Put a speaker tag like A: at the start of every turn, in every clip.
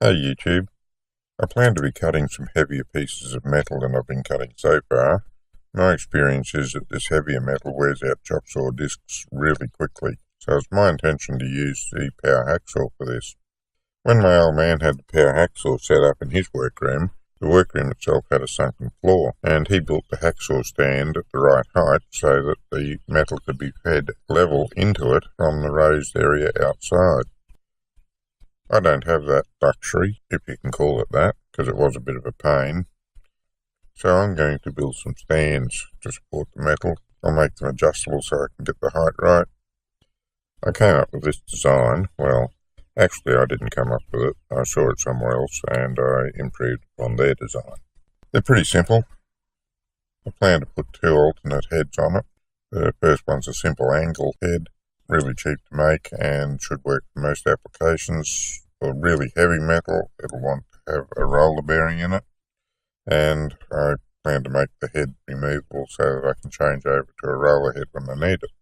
A: Hey YouTube, I plan to be cutting some heavier pieces of metal than I've been cutting so far. My experience is that this heavier metal wears out chop saw discs really quickly, so it's my intention to use the power hacksaw for this. When my old man had the power hacksaw set up in his workroom, the workroom itself had a sunken floor, and he built the hacksaw stand at the right height so that the metal could be fed level into it from the raised area outside. I don't have that luxury, if you can call it that, because it was a bit of a pain. So I'm going to build some stands to support the metal. I'll make them adjustable so I can get the height right. I came up with this design. Well, actually I didn't come up with it. I saw it somewhere else and I improved on their design. They're pretty simple. I plan to put two alternate heads on it. The first one's a simple angle head, really cheap to make and should work for most applications. For really heavy metal, it'll want to have a roller bearing in it, and I plan to make the head removable so that I can change over to a roller head when I need it.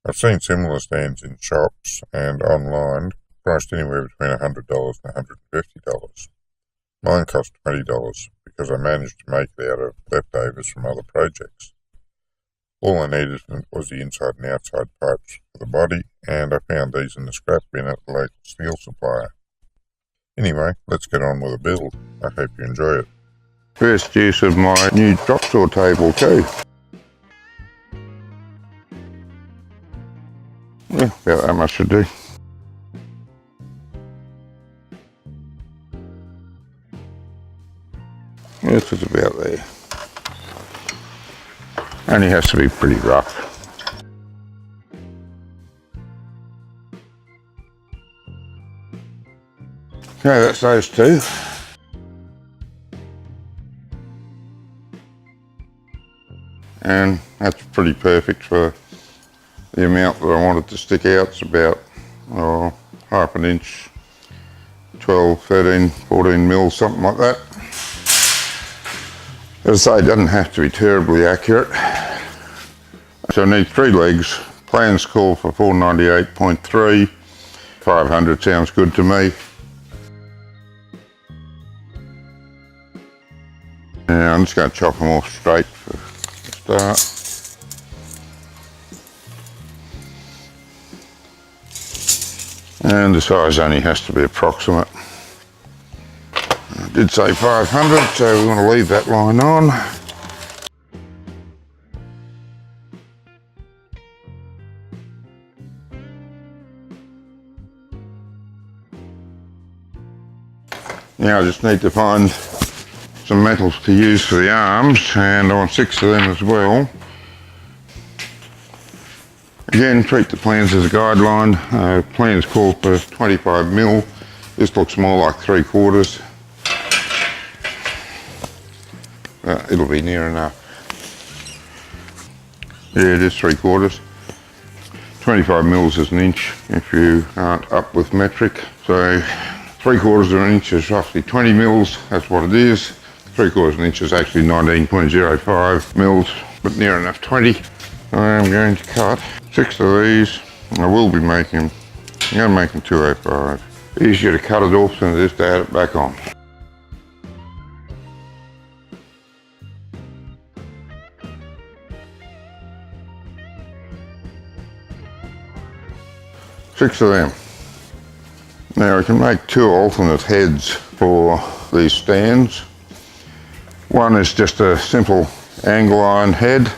A: I've seen similar stands in shops and online, priced anywhere between $100 and $150. Mine cost $20 because I managed to make it out of leftovers from other projects. All I needed was the inside and outside pipes for the body, and I found these in the scrap bin at the local steel supplier. Anyway, let's get on with the build. I hope you enjoy it. First use of my new drop saw table too. Yeah, about that much should do. This is about there. Only has to be pretty rough. Okay, that's those two. And that's pretty perfect for the amount that I wanted to stick out. It's about half an inch, 12, 13, 14 mils, something like that. As I say, it doesn't have to be terribly accurate. So I need 3 legs. Plans call for 498.3. 500 sounds good to me. Now I'm just going to chop them off straight for the start. And the size only has to be approximate. I did say 500, so we want to leave that line on. Now I just need to find some metals to use for the arms, and I want 6 of them as well. Again, treat the plans as a guideline. Plans call for 25 mil. This looks more like 3/4. It'll be near enough. Yeah, it is 3/4. 25 mils is an inch if you aren't up with metric. So 3/4 of an inch is roughly 20 mils. That's what it is. 3/4 of an inch is actually 19.05 mils, but near enough 20. I'm going to cut 6 of these. I will be making, I'm going to make them 205. Easier to cut it off than it is to add it back on. Six of them. Now we can make 2 alternate heads for these stands. One is just a simple angle iron head,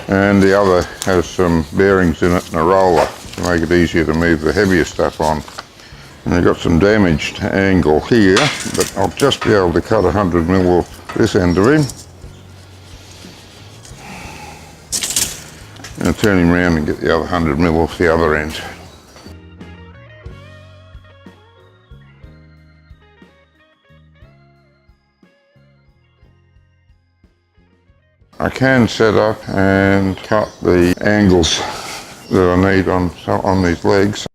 A: and the other has some bearings in it and a roller to make it easier to move the heavier stuff on. And I've got some damaged angle here, but I'll just be able to cut 100 mil off this end of him. And turn him around and get the other 100 mil off the other end. I can set up and cut the angles that I need on these legs.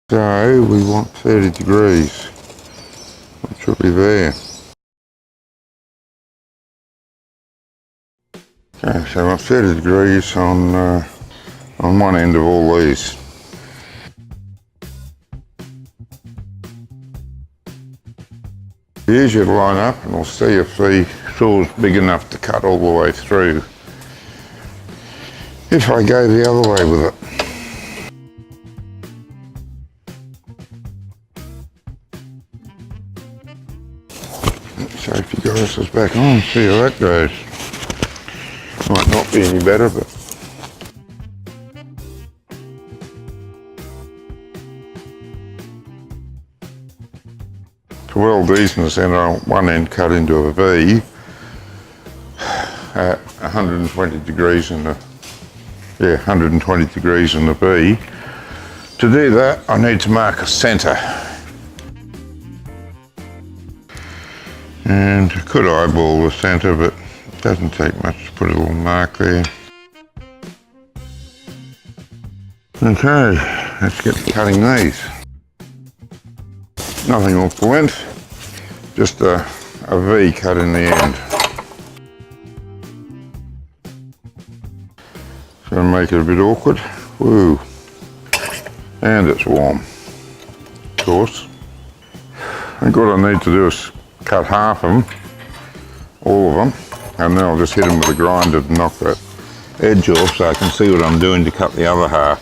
A: So we want 30 degrees, which will be there. Okay, so I want 30 degrees on one end of all these. Use your line up and we'll see if the saw's big enough to cut all the way through. If I go the other way with it. Safety glass is back on, see how that goes. Might not be any better, but to weld these in the centre, I want one end cut into a V at 120 degrees in the 120 degrees in the V. To do that, I need to mark a centre. And I could eyeball the centre, but it doesn't take much to put a little mark there. Okay, let's get to cutting these. Nothing off the length, just a V cut in the end. It's going to make it a bit awkward. Woo! And it's warm, of course. And what I need to do is cut half of them, all of them, and then I'll just hit them with a grinder to knock that edge off so I can see what I'm doing to cut the other half.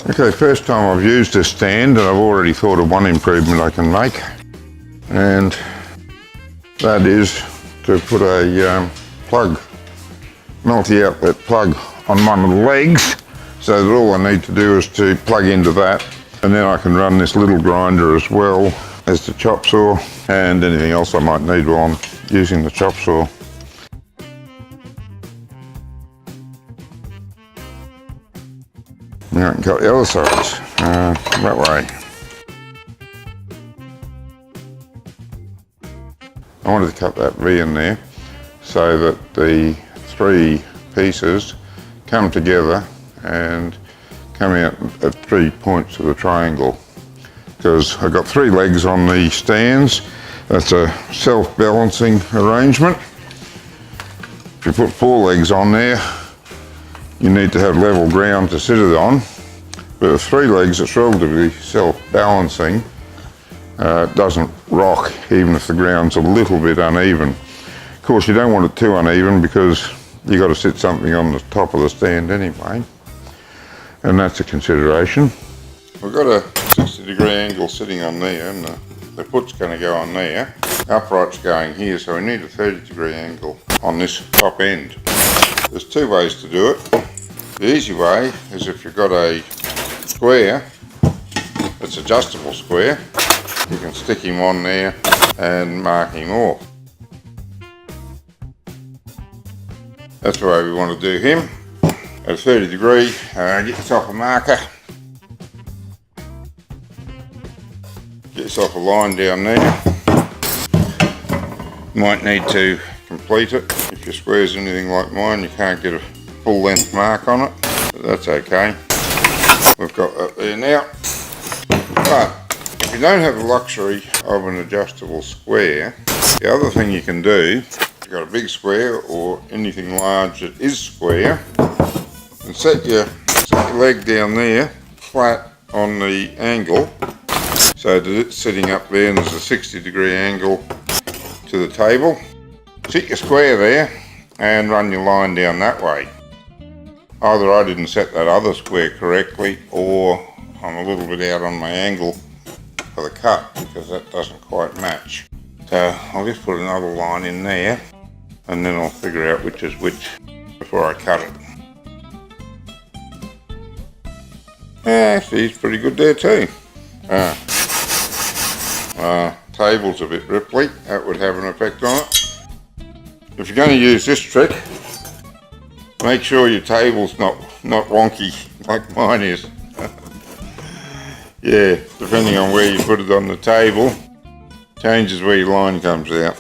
A: Okay, first time I've used this stand, and I've already thought of one improvement I can make, and that is to put a plug, multi-outlet plug on one of the legs, so that all I need to do is to plug into that, and then I can run this little grinder as well as the chop saw and anything else I might need while I'm using the chop saw. Now I can cut the other sides that way. I wanted to cut that V in there so that the three pieces come together and come out at 3 points of the triangle, because I've got 3 legs on the stands. That's a self-balancing arrangement. If you put 4 legs on there, you need to have level ground to sit it on, but with 3 legs it's relatively self-balancing. It doesn't rock even if the ground's a little bit uneven. Of course you don't want it too uneven because you've got to sit something on the top of the stand anyway, and that's a consideration. We've got a 60-degree angle sitting on there, and the foot's going to go on there. Upright's going here, so we need a 30-degree angle on this top end. There's 2 ways to do it. The easy way is if you've got a square that's adjustable square, you can stick him on there and mark him off. That's the way we want to do him. At a 30 degree, get yourself a marker. Get yourself a line down there. Might need to complete it. If your square's anything like mine, you can't get a full length mark on it, but that's okay. We've got that there now. But if you don't have the luxury of an adjustable square, the other thing you can do, you've got a big square or anything large that is square, and set your leg down there flat on the angle so that it's sitting up there and there's a 60-degree angle to the table. Sit your square there and run your line down that way. Either I didn't set that other square correctly, or I'm a little bit out on my angle for the cut because that doesn't quite match. So I'll just put another line in there and then I'll figure out which is which before I cut it. Yeah, actually he's pretty good there too. Table's a bit ripply, that would have an effect on it. If you're going to use this trick, make sure your table's not wonky like mine is. Yeah, depending on where you put it on the table, changes where your line comes out.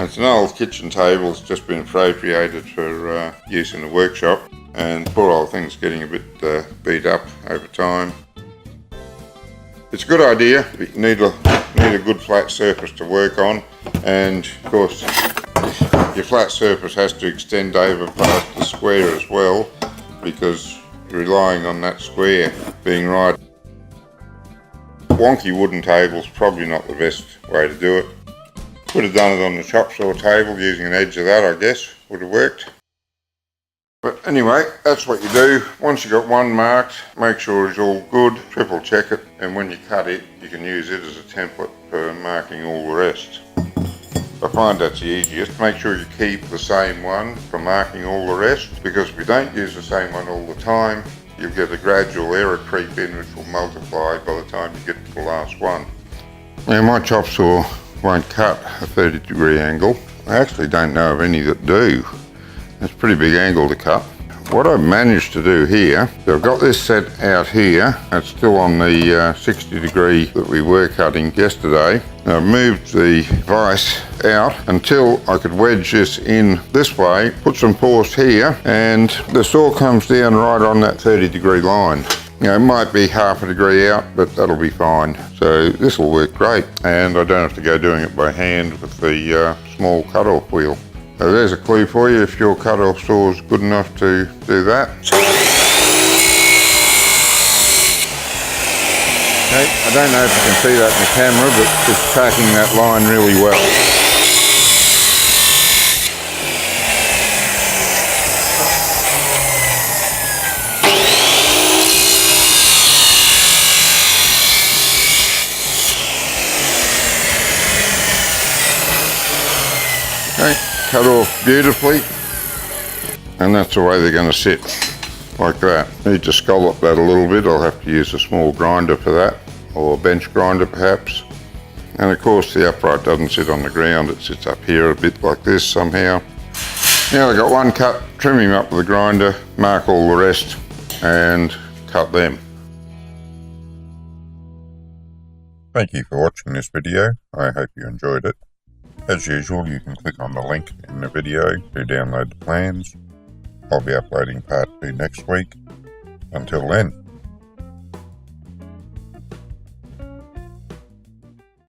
A: It's an old kitchen table, it's just been appropriated for use in the workshop, and poor old thing's getting a bit beat up over time. It's a good idea, but you need a good flat surface to work on, and of course Your flat surface has to extend over past the square as well, because you're relying on that square being right. Wonky wooden table's probably not the best way to do it. Could have done it on the chop saw table using an edge of that, I guess, would have worked. But anyway, that's what you do. Once you've got one marked, make sure it's all good, triple check it, and when you cut it, you can use it as a template for marking all the rest. I find that's the easiest. Make sure you keep the same one for marking all the rest, because if you don't use the same one all the time, you'll get a gradual error creep in which will multiply by the time you get to the last one. Now my chop saw won't cut a 30-degree angle. I actually don't know of any that do. It's a pretty big angle to cut. What I've managed to do here, so I've got this set out here. It's still on the 60 degree that we were cutting yesterday. Now I've moved the vise out until I could wedge this in this way, put some force here, and the saw comes down right on that 30-degree line. You know, it might be half a degree out, but that'll be fine. So this will work great, and I don't have to go doing it by hand with the small cut-off wheel. So there's a clue for you if your cut-off saw is good enough to do that. Okay, I don't know if you can see that in the camera, but it's tracking that line really well. Okay, cut off beautifully, and that's the way they're going to sit, like that. Need to scallop that a little bit. I'll have to use a small grinder for that, or a bench grinder perhaps. And of course the upright doesn't sit on the ground, it sits up here a bit like this somehow. Now I've got one cut, trim him up with a grinder, mark all the rest, and cut them. Thank you for watching this video. I hope you enjoyed it. As usual, you can click on the link in the video to download the plans. I'll be uploading part 2 next week. Until then.